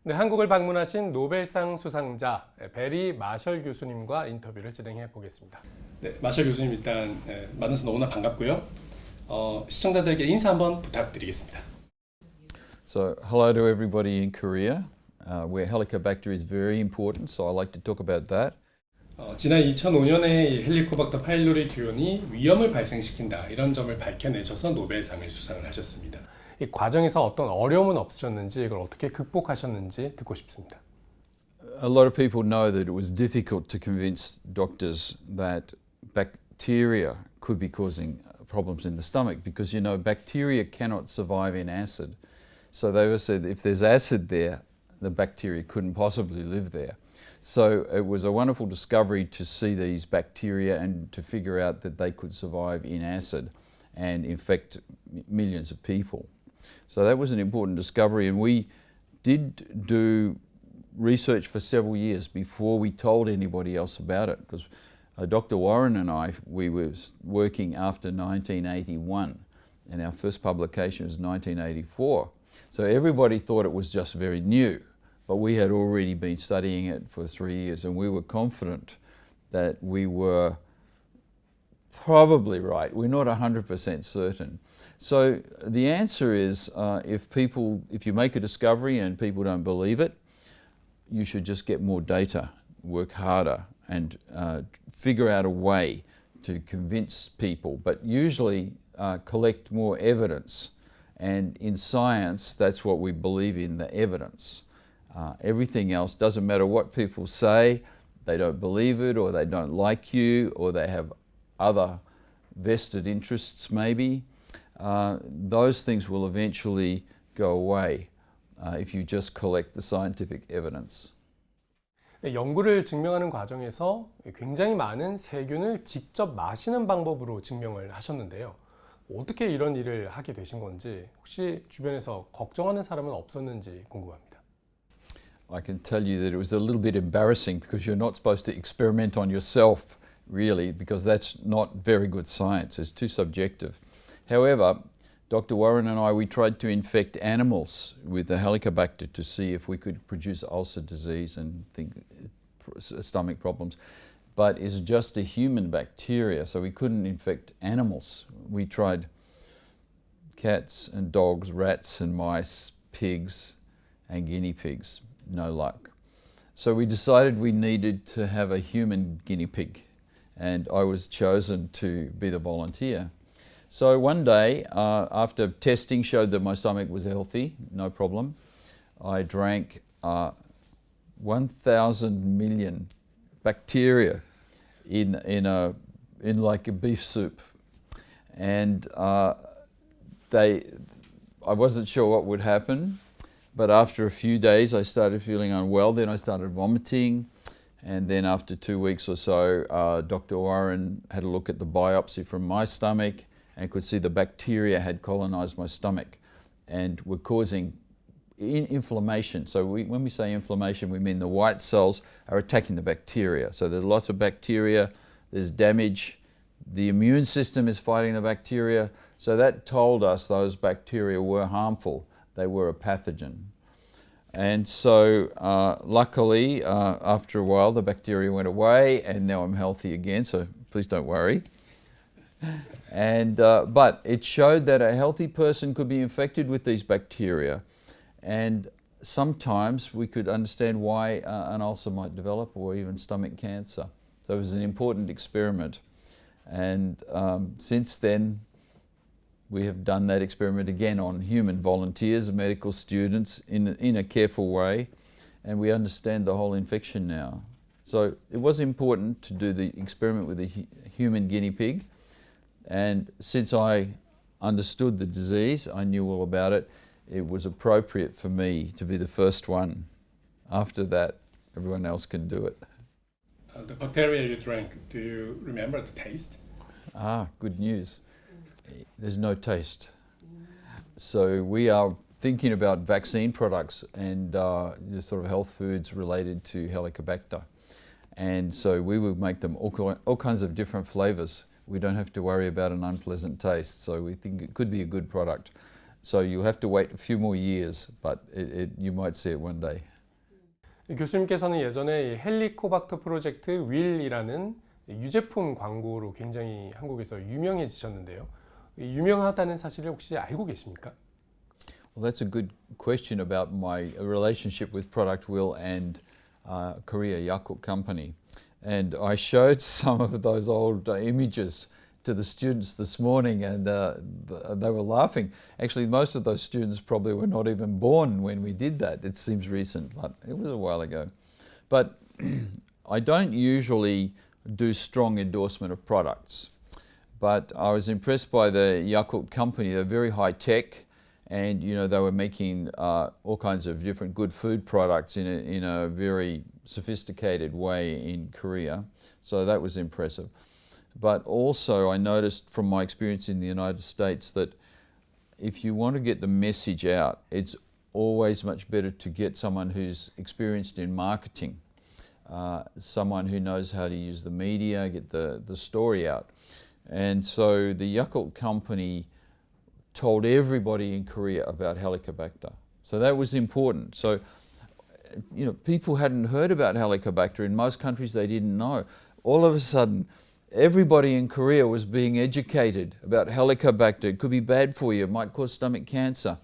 네, 한국을 방문하신 노벨상 수상자 베리 마셜 교수님과 인터뷰를 진행해 보겠습니다. 네, 마셜 교수님 일단 만나서 너무나 반갑고요. 시청자들에게 인사 한번 부탁드리겠습니다. So, hello to everybody in Korea, where Helicobacter is very important, so I like to talk about that. 지난 2005년에 헬리코박터 파일로리 균이 위험을 발생시킨다 이런 점을 밝혀내셔서 노벨상을 수상을 하셨습니다. 이 과정에서 어떤 어려움은 없으셨는지 이걸 어떻게 극복하셨는지 듣고 싶습니다. A lot of people know that it was difficult to convince doctors that bacteria could be causing problems in the stomach because, you know, bacteria cannot survive in acid. So they were said if there's acid there, the bacteria couldn't possibly live there. So it was a wonderful discovery to see these bacteria and to figure out that they could survive in acid and infect millions of people. So that was an important discovery, and we did do research for several years before we told anybody else about it, because Dr. Warren and I, we were working after 1981, and our first publication was 1984. So everybody thought it was just very new, but we had already been studying it for 3 years, and we were confident that we were probably right. We're not 100% certain. So the answer is, if you make a discovery and people don't believe it, you should just get more data, work harder, and figure out a way to convince people. But usually collect more evidence. And in science, that's what we believe in, the evidence. Everything else doesn't matter what people say, they don't believe it, or they don't like you, or they have other vested interests maybe. Those things will eventually go away if you just collect the scientific evidence. 연구를 증명하는 과정에서 굉장히 많은 세균을 직접 마시는 방법으로 증명을 하셨는데요. 어떻게 이런 일을 하게 되신 건지 혹시 주변에서 걱정하는 사람은 없었는지 궁금합니다. I can tell you that it was a little bit embarrassing because you're not supposed to experiment on yourself really, because that's not very good science. It's too subjective. However, Dr. Warren and I, we tried to infect animals with the Helicobacter to see if we could produce ulcer disease and stomach problems. But it's just a human bacteria, so we couldn't infect animals. We tried cats and dogs, rats and mice, pigs and guinea pigs. No luck. So we decided we needed to have a human guinea pig, and I was chosen to be the volunteer. So one day, after testing showed that my stomach was healthy, no problem, I drank 1,000 million bacteria in like a beef soup, and I wasn't sure what would happen, but after a few days I started feeling unwell. Then I started vomiting, and then after 2 weeks or so, Dr. Warren had a look at the biopsy from my stomach and could see the bacteria had colonized my stomach and were causing inflammation. So when we say inflammation, we mean the white cells are attacking the bacteria. So there's lots of bacteria, there's damage, the immune system is fighting the bacteria. So that told us those bacteria were harmful, they were a pathogen. And so luckily, after a while, the bacteria went away and now I'm healthy again, so please don't worry. And but it showed that a healthy person could be infected with these bacteria, and sometimes we could understand why an ulcer might develop, or even stomach cancer. So it was an important experiment, and since then we have done that experiment again on human volunteers and medical students in a careful way, and we understand the whole infection now. So it was important to do the experiment with a human guinea pig. And since I understood the disease, I knew all about it, it was appropriate for me to be the first one. After that, everyone else can do it. The bacteria you drank, do you remember the taste? Good news. There's no taste. So we are thinking about vaccine products and the sort of health foods related to Helicobacter. And so we will make them all kinds of different flavors. We don't have to worry about an unpleasant taste, so we think it could be a good product. So you have to wait a few more years, but you might see it one day. 교수님께서는 예전에 이 헬리코박터 프로젝트 윌이라는 유제품 광고로 굉장히 한국에서 유명해지셨는데요. 유명하다는 사실을 혹시 알고 계십니까? Well, that's a good question about my relationship with Product Will and Korea Yakult Company. And I showed some of those old images to the students this morning, and they were laughing. Actually, most of those students probably were not even born when we did that. It seems recent, but it was a while ago. But I don't usually do strong endorsement of products. But I was impressed by the Yakult Company. They're very high tech, and they were making all kinds of different good food products in a very sophisticated way in Korea. So that was impressive. But also I noticed from my experience in the United States that if you want to get the message out, it's always much better to get someone who's experienced in marketing, someone who knows how to use the media, get the story out. And so the Yakult Company told everybody in Korea about Helicobacter. So that was important. So, people hadn't heard about Helicobacter. In most countries they didn't know. All of a sudden, everybody in Korea was being educated about Helicobacter. It could be bad for you, it might cause stomach cancer.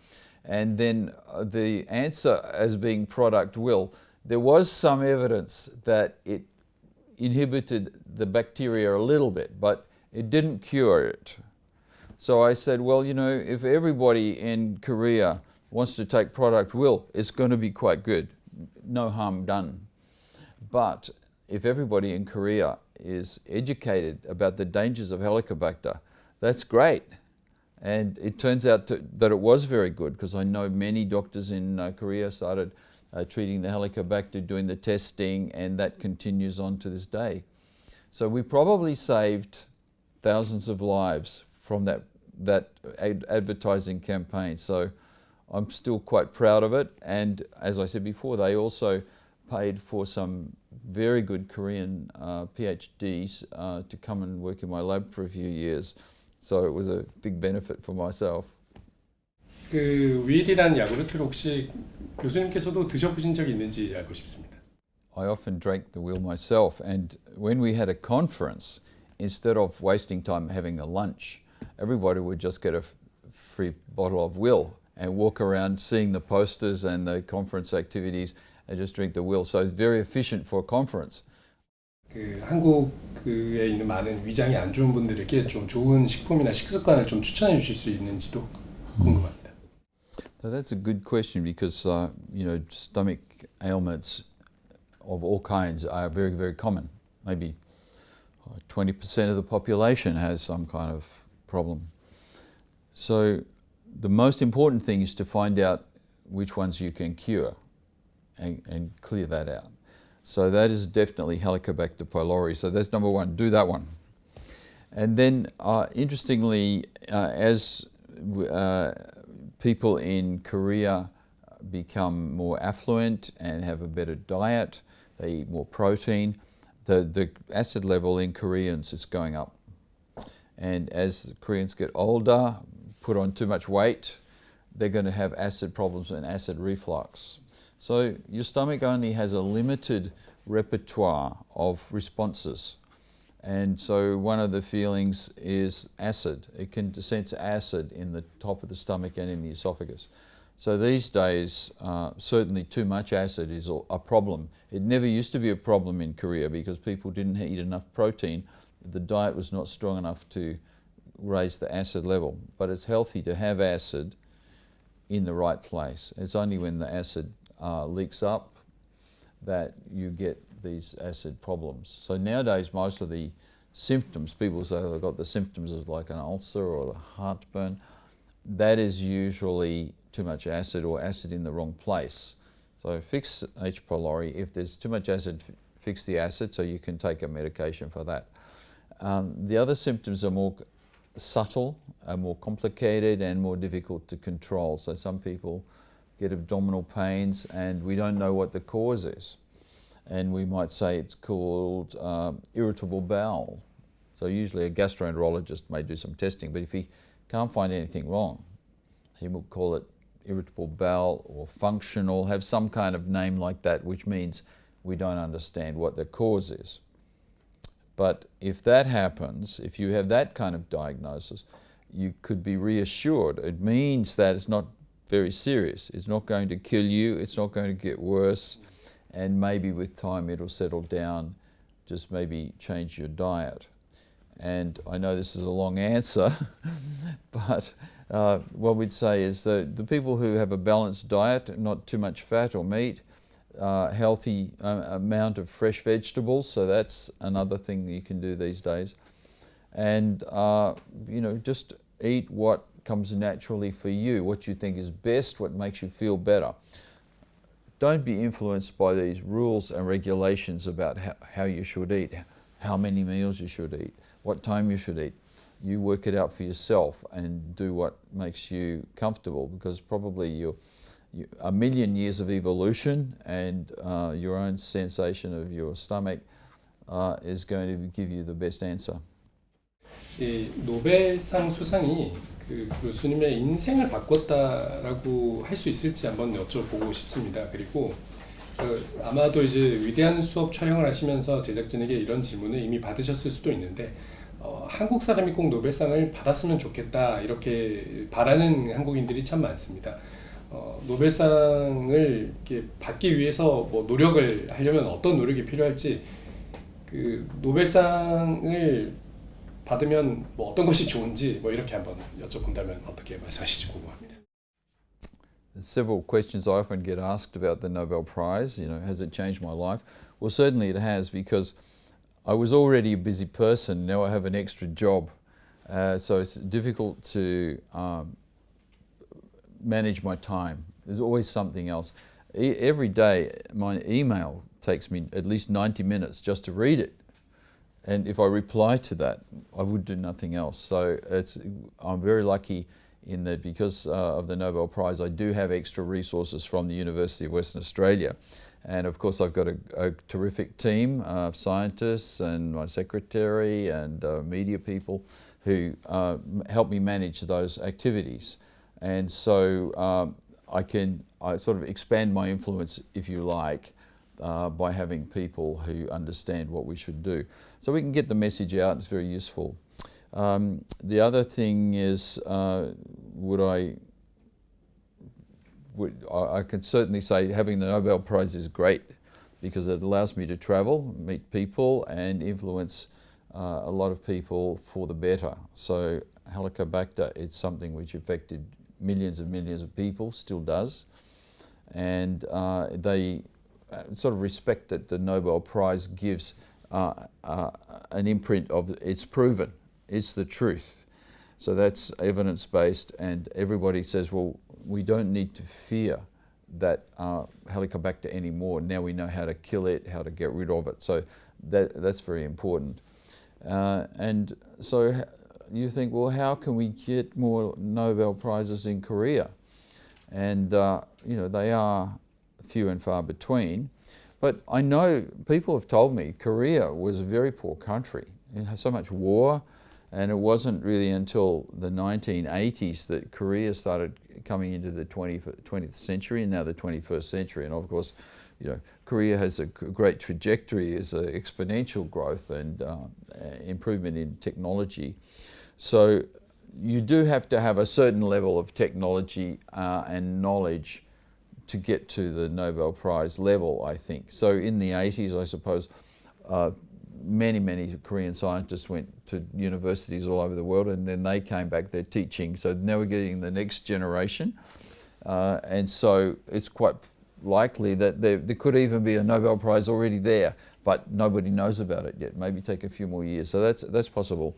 And then the answer as being Product Will, there was some evidence that it inhibited the bacteria a little bit, but it didn't cure it. So I said, well, if everybody in Korea wants to take Product Will, it's going to be quite good. No harm done. But if everybody in Korea is educated about the dangers of Helicobacter, that's great. And it turns out that it was very good, because I know many doctors in Korea started treating the Helicobacter, doing the testing, and that continues on to this day. So we probably saved thousands of lives from that advertising campaign. So I'm still quite proud of it. And as I said before, they also paid for some very good Korean PhDs to come and work in my lab for a few years. So it was a big benefit for myself. 그 윌이라는 야구르트를 혹시 교수님께서도 드셔보신 적이 있는지 알고 싶습니다. I often drank the Will myself, and when we had a conference, instead of wasting time having a lunch, everybody would just get a free bottle of Will and walk around seeing the posters and the conference activities and just drink the Will. So it's very efficient for a conference. 그 한국에 있는 많은 위장이 안 좋은 분들에게 좀 좋은 식품이나 식습관을 좀 추천해 주실 수 있는지도 궁금합니다. So that's a good question, because stomach ailments of all kinds are very, very common. Maybe 20% of the population has some kind of problem. So the most important thing is to find out which ones you can cure and clear that out. So that is definitely Helicobacter pylori. So that's number one, do that one. And then interestingly, as people in Korea become more affluent and have a better diet, they eat more protein, the acid level in Koreans is going up. And as the Koreans get older, put on too much weight, they're going to have acid problems and acid reflux. So your stomach only has a limited repertoire of responses. And so one of the feelings is acid. It can sense acid in the top of the stomach and in the esophagus. So these days, certainly too much acid is a problem. It never used to be a problem in Korea because people didn't eat enough protein. The diet was not strong enough to raise the acid level. But it's healthy to have acid in the right place. It's only when the acid leaks up that you get these acid problems. So nowadays, most of the symptoms, people say they've got the symptoms of like an ulcer or the heartburn, that is usually too much acid or acid in the wrong place. So fix H. pylori. If there's too much acid, fix the acid, so you can take a medication for that. The other symptoms are more subtle, are more complicated and more difficult to control. So some people get abdominal pains and we don't know what the cause is. And we might say it's called irritable bowel. So usually a gastroenterologist may do some testing, but if he can't find anything wrong, He would call it irritable bowel or functional, have some kind of name like that, which means we don't understand what the cause is. But if that happens, if you have that kind of diagnosis, you could be reassured. It means that it's not very serious. It's not going to kill you. It's not going to get worse. And maybe with time it'll settle down. Just maybe change your diet. And I know this is a long answer, but what we'd say is that the people who have a balanced diet, not too much fat or meat, healthy amount of fresh vegetables, so that's another thing that you can do these days. And you know, just eat what comes naturally for you, what you think is best, what makes you feel better. Don't be influenced by these rules and regulations about how you should eat, how many meals you should eat, what time you should eat. You work it out for yourself and do what makes you comfortable, because probably a million years of evolution and your own sensation of your stomach is going to give you the best answer. 이 노벨상 수상이 그 교수님의 인생을 바꿨다라고 할 수 있을지 한번 여쭤보고 싶습니다. 그리고 아마도 이제 위대한 수업 촬영을 하시면서 제작진에게 이런 질문을 이미 받으셨을 수도 있는데 한국 사람이 꼭 노벨상을 받았으면 좋겠다 이렇게 바라는 한국인들이 참 많습니다. 노벨상을 이렇게 받기 위해서 뭐 노력을 하려면 어떤 노력이 필요할지, 그 노벨상을 받으면 뭐 어떤 것이 좋은지 뭐 이렇게 한번 여쭤본다면 어떻게 말씀하실지 궁금합니다. Several questions I often get asked about the Nobel Prize. You know, has it changed my life? Well, certainly it has, because I was already a busy person. Now I have an extra job, so it's difficult to manage my time. There's always something else. Every day, my email takes me at least 90 minutes just to read it. And if I reply to that, I would do nothing else. So I'm very lucky in that because of the Nobel Prize, I do have extra resources from the University of Western Australia. And of course, I've got a terrific team of scientists and my secretary and media people who help me manage those activities. And so I sort of expand my influence, if you like, by having people who understand what we should do. So we can get the message out, it's very useful. The other thing is, I can certainly say having the Nobel Prize is great, because it allows me to travel, meet people and influence a lot of people for the better. So Helicobacter, it's something which affected millions and millions of people, still does. And they sort of respect that the Nobel Prize gives an imprint of it's proven, it's the truth. So that's evidence-based, and everybody says, well, we don't need to fear that Helicobacter anymore. Now we know how to kill it, how to get rid of it. So that's very important. And so you think, well, how can we get more Nobel Prizes in Korea? And you know, they are few and far between. But I know people have told me Korea was a very poor country. It had so much war, and it wasn't really until the 1980s that Korea started coming into the 20th century and now the 21st century. And of course, you know, Korea has a great trajectory, is exponential growth and improvement in technology. So you do have to have a certain level of technology and knowledge to get to the Nobel Prize level, I think. So in the 80s, I suppose, many Korean scientists went to universities all over the world, and then they came back, they're teaching. So now we're getting the next generation. And so it's quite likely that there could even be a Nobel Prize already there, but nobody knows about it yet. Maybe take a few more years. So that's possible.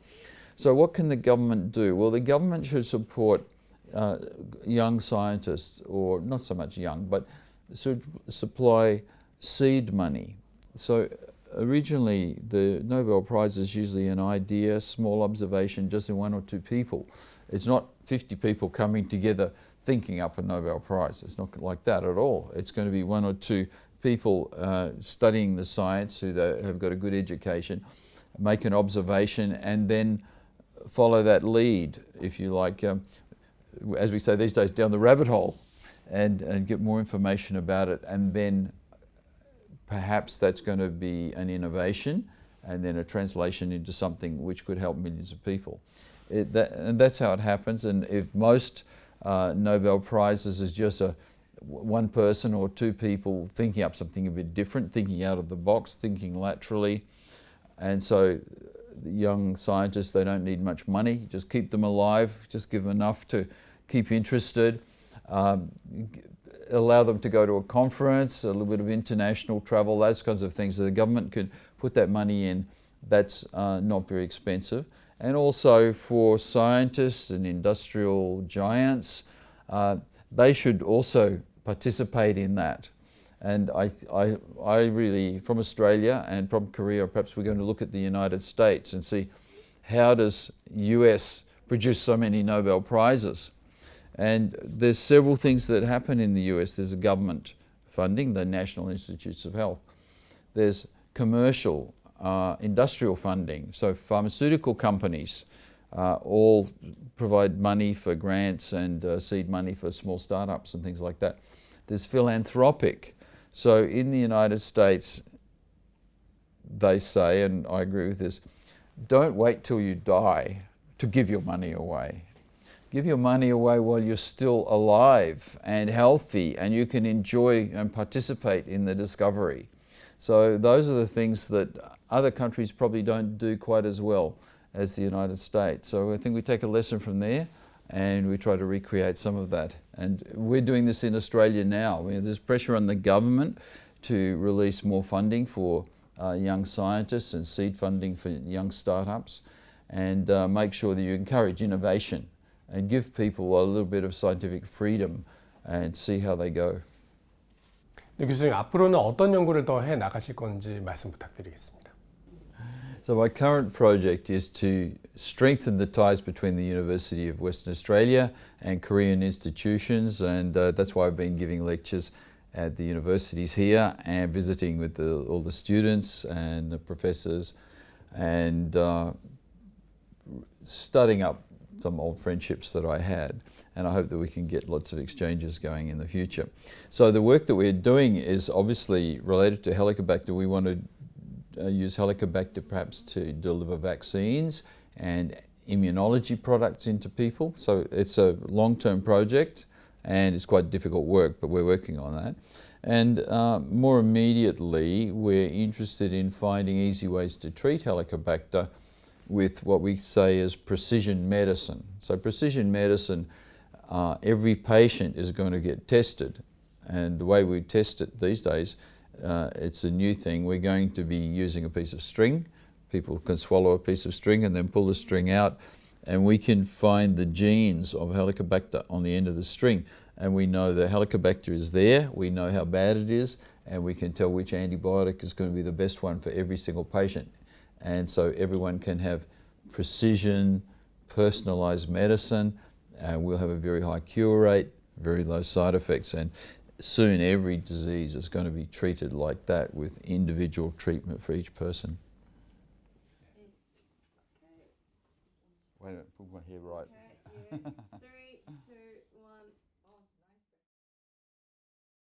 So what can the government do? Well, the government should support young scientists, or not so much young, but should supply seed money. So originally the Nobel Prize is usually an idea, small observation, just in one or two people. It's not 50 people coming together thinking up a Nobel Prize. It's not like that at all. It's going to be one or two people studying the science who have got a good education, make an observation, and then follow that lead, if you like. as we say these days, down the rabbit hole and get more information about it, and then perhaps that's going to be an innovation and then a translation into something which could help millions of people. And that's how it happens. And if most Nobel Prizes is just one person or two people thinking up something a bit different, thinking out of the box, thinking laterally, and so the young scientists, they don't need much money, just keep them alive, just give them enough to keep interested, allow them to go to a conference, a little bit of international travel, those kinds of things. So the government could put that money in. That's not very expensive. And also for scientists and industrial giants, they should also participate in that. And I really, from Australia and from Korea, perhaps we're going to look at the United States and see how does US produce so many Nobel Prizes. And there's several things that happen in the US. There's a government funding, the National Institutes of Health. There's commercial, industrial funding. So pharmaceutical companies all provide money for grants and seed money for small startups and things like that. There's philanthropic. So in the United States, they say, and I agree with this, don't wait till you die to give your money away. Give your money away while you're still alive and healthy and you can enjoy and participate in the discovery. So those are the things that other countries probably don't do quite as well as the United States. So I think we take a lesson from there and we try to recreate some of that. And we're doing this in Australia now. There's pressure on the government to release more funding for young scientists and seed funding for young startups, and make sure that you encourage innovation and give people a little bit of scientific freedom and see how they go. 네, 교수님, 앞으로는 어떤 연구를 더 해 나가실 건지 말씀 부탁드리겠습니다. So my current project is to strengthen the ties between the University of Western Australia and Korean institutions, and that's why I've been giving lectures at the universities here and visiting with all the students and the professors and studying up some old friendships that I had, and I hope that we can get lots of exchanges going in the future. So the work that we're doing is obviously related to Helicobacter. We want to use Helicobacter perhaps to deliver vaccines and immunology products into people. So it's a long-term project and it's quite difficult work, but we're working on that. And more immediately, we're interested in finding easy ways to treat Helicobacter with what we say is precision medicine. So precision medicine, every patient is going to get tested, and the way we test it these days, it's a new thing. We're going to be using a piece of string. People can swallow a piece of string and then pull the string out, and we can find the genes of Helicobacter on the end of the string. And we know that Helicobacter is there, we know how bad it is, and we can tell which antibiotic is going to be the best one for every single patient. And so everyone can have precision, personalised medicine. We'll have a very high cure rate, very low side effects, and soon every disease is going to be treated like that with individual treatment for each person. Wait a minute, put my hair right. Okay, yes. 3, 2.